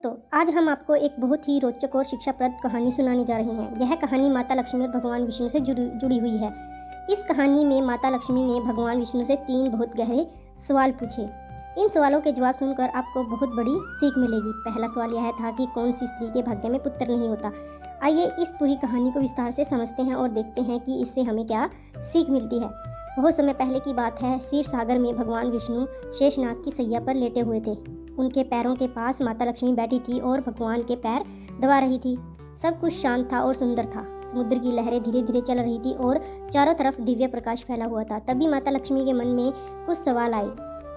तो आज हम आपको एक बहुत ही रोचक और शिक्षाप्रद कहानी सुनाने जा रहे हैं। यह कहानी माता लक्ष्मी और भगवान विष्णु से जुड़ी हुई है। इस कहानी में माता लक्ष्मी ने भगवान विष्णु से 3 बहुत गहरे सवाल पूछे। इन सवालों के जवाब सुनकर आपको बहुत बड़ी सीख मिलेगी। पहला सवाल यह था कि कौन सी स्त्री के भाग्य में पुत्र नहीं होता। आइए इस पूरी कहानी को विस्तार से समझते हैं और देखते हैं कि इससे हमें क्या सीख मिलती है। बहुत समय पहले की बात है। क्षीर सागर में भगवान विष्णु शेषनाग की सैया पर लेटे हुए थे। उनके पैरों के पास माता लक्ष्मी बैठी थी और भगवान के पैर दबा रही थी। सब कुछ शांत था और सुंदर था। समुद्र की लहरें धीरे धीरे चल रही थी और चारों तरफ दिव्य प्रकाश फैला हुआ था। तभी माता लक्ष्मी के मन में कुछ सवाल आए।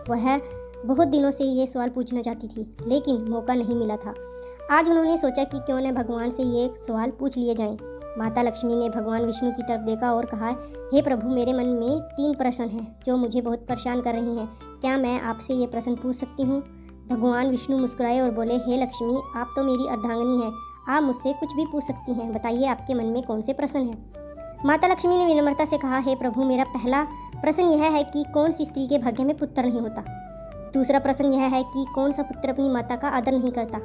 वह बहुत दिनों से ये सवाल पूछना चाहती थी, लेकिन मौका नहीं मिला था। आज उन्होंने सोचा कि क्यों न भगवान से ये सवाल पूछ लिए जाएं। माता लक्ष्मी ने भगवान विष्णु की तरफ देखा और कहा, हे प्रभु, मेरे मन में 3 प्रश्न हैं जो मुझे बहुत परेशान कर रहे हैं। क्या मैं आपसे ये प्रश्न पूछ सकती हूँ? भगवान विष्णु मुस्कुराए और बोले, हे लक्ष्मी, आप तो मेरी अर्धांगिनी हैं। आप मुझसे कुछ भी पूछ सकती हैं। बताइए, आपके मन में कौन से प्रश्न हैं? माता लक्ष्मी ने विनम्रता से कहा, हे प्रभु, मेरा पहला प्रश्न यह है कि कौन सी स्त्री के भाग्य में पुत्र नहीं होता। दूसरा प्रश्न यह है कि कौन सा पुत्र अपनी माता का आदर नहीं करता।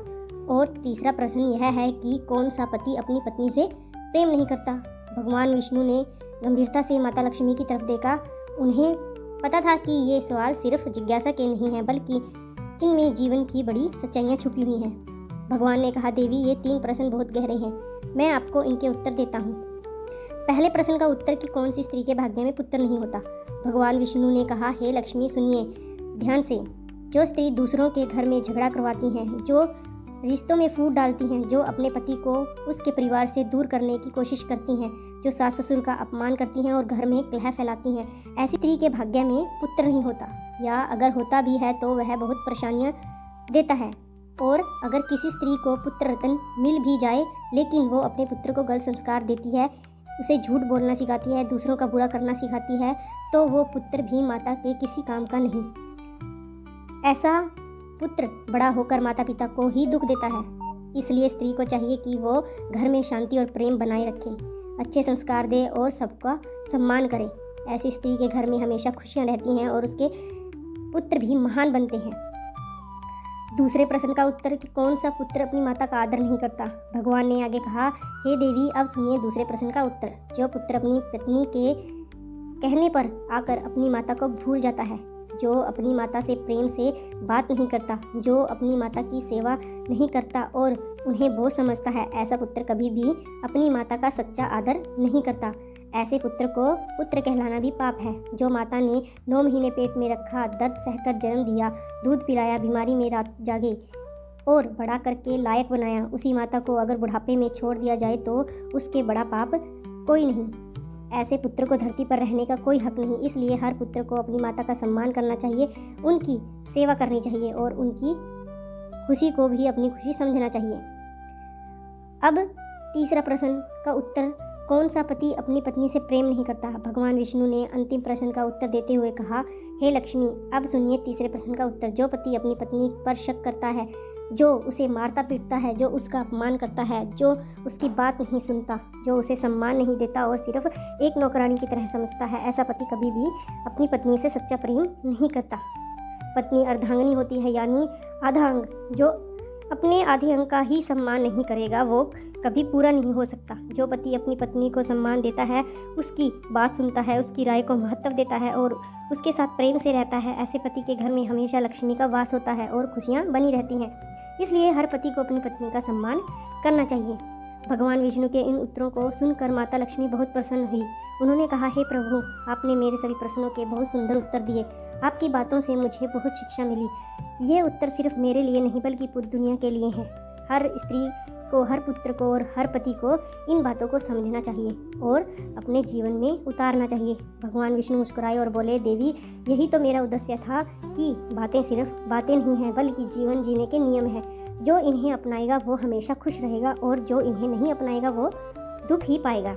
और तीसरा प्रश्न यह है कि कौन सा पति अपनी पत्नी से प्रेम नहीं करता। भगवान विष्णु ने गंभीरता से माता लक्ष्मी की तरफ देखा। उन्हें पता था कि ये सवाल सिर्फ जिज्ञासा के नहीं हैं, बल्कि इनमें जीवन की बड़ी सच्चाइयाँ छुपी हुई हैं। भगवान ने कहा, देवी, ये 3 प्रश्न बहुत गहरे हैं। मैं आपको इनके उत्तर देता हूँ। पहले प्रश्न का उत्तर कि कौन सी स्त्री के भाग्य में पुत्र नहीं होता। भगवान विष्णु ने कहा, हे लक्ष्मी, सुनिए ध्यान से। जो स्त्री दूसरों के घर में झगड़ा करवाती हैं, जो रिश्तों में फूट डालती हैं, जो अपने पति को उसके परिवार से दूर करने की कोशिश करती हैं, जो सास ससुर का अपमान करती हैं और घर में कलह फैलाती हैं, ऐसी स्त्री के भाग्य में पुत्र नहीं होता। या अगर होता भी है तो वह बहुत परेशानियां देता है। और अगर किसी स्त्री को पुत्र रत्न मिल भी जाए, लेकिन वो अपने पुत्र को गलत संस्कार देती है, उसे झूठ बोलना सिखाती है, दूसरों का बुरा करना सिखाती है, तो वो पुत्र भी माता के किसी काम का नहीं। ऐसा पुत्र बड़ा होकर माता पिता को ही दुख देता है। इसलिए स्त्री को चाहिए कि वो घर में शांति और प्रेम बनाए रखे, अच्छे संस्कार दे और सबका सम्मान करे। ऐसी स्त्री के घर में हमेशा खुशियां रहती हैं और उसके पुत्र भी महान बनते हैं। दूसरे प्रश्न का उत्तर कि कौन सा पुत्र अपनी माता का आदर नहीं करता। भगवान ने आगे कहा, हे देवी, अब सुनिए दूसरे प्रश्न का उत्तर। जो पुत्र अपनी पत्नी के कहने पर आकर अपनी माता को भूल जाता है, जो अपनी माता से प्रेम से बात नहीं करता, जो अपनी माता की सेवा नहीं करता और उन्हें बोझ समझता है, ऐसा पुत्र कभी भी अपनी माता का सच्चा आदर नहीं करता। ऐसे पुत्र को पुत्र कहलाना भी पाप है। जो माता ने 9 महीने पेट में रखा, दर्द सहकर जन्म दिया, दूध पिलाया, बीमारी में रात जागे और बड़ा करके लायक बनाया, उसी माता को अगर बुढ़ापे में छोड़ दिया जाए तो उसके बड़ा पाप कोई नहीं। ऐसे पुत्र को धरती पर रहने का कोई हक नहीं। इसलिए हर पुत्र को अपनी माता का सम्मान करना चाहिए, उनकी सेवा करनी चाहिए और उनकी खुशी को भी अपनी खुशी समझना चाहिए। अब तीसरा प्रश्न का उत्तर, कौन सा पति अपनी पत्नी से प्रेम नहीं करता। भगवान विष्णु ने अंतिम प्रश्न का उत्तर देते हुए कहा, हे लक्ष्मी, अब सुनिए तीसरे प्रश्न का उत्तर। जो पति अपनी पत्नी पर शक करता है, जो उसे मारता पीटता है, जो उसका अपमान करता है, जो उसकी बात नहीं सुनता, जो उसे सम्मान नहीं देता और सिर्फ एक नौकरानी की तरह समझता है, ऐसा पति कभी भी अपनी पत्नी से सच्चा प्रेम नहीं करता। पत्नी अर्धांगिनी होती है, यानी आधा अंग। जो अपने आधे अंग का ही सम्मान नहीं करेगा, वो कभी पूरा नहीं हो सकता। जो पति अपनी पत्नी को सम्मान देता है, उसकी बात सुनता है, उसकी राय को महत्व देता है और उसके साथ प्रेम से रहता है, ऐसे पति के घर में हमेशा लक्ष्मी का वास होता है और खुशियाँ बनी रहती हैं। इसलिए हर पति को अपनी पत्नी का सम्मान करना चाहिए। भगवान विष्णु के इन उत्तरों को सुनकर माता लक्ष्मी बहुत प्रसन्न हुई। उन्होंने कहा, हे प्रभु, आपने मेरे सभी प्रश्नों के बहुत सुंदर उत्तर दिए। आपकी बातों से मुझे बहुत शिक्षा मिली। ये उत्तर सिर्फ मेरे लिए नहीं बल्कि पूरी दुनिया के लिए हैं। हर स्त्री को, हर पुत्र को और हर पति को इन बातों को समझना चाहिए और अपने जीवन में उतारना चाहिए। भगवान विष्णु मुस्कुराए और बोले, देवी, यही तो मेरा उद्देश्य था कि बातें सिर्फ बातें नहीं हैं, बल्कि जीवन जीने के नियम हैं। जो इन्हें अपनाएगा वो हमेशा खुश रहेगा और जो इन्हें नहीं अपनाएगा वो दुख ही पाएगा।